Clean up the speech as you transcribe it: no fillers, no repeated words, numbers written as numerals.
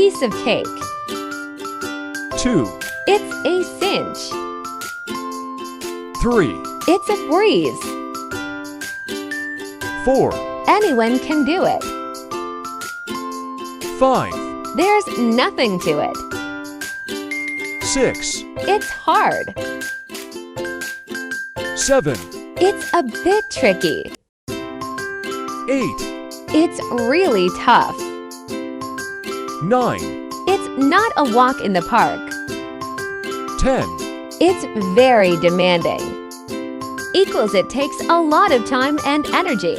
piece of cake. 2, It's a cinch. 3, It's a breeze. 4, Anyone can do it. 5, There's nothing to it. 6, It's hard. 7, It's a bit tricky. 8, It's really tough. 9, It's not a walk in the park. 10, It's very demanding. Equals it takes a lot of time and energy.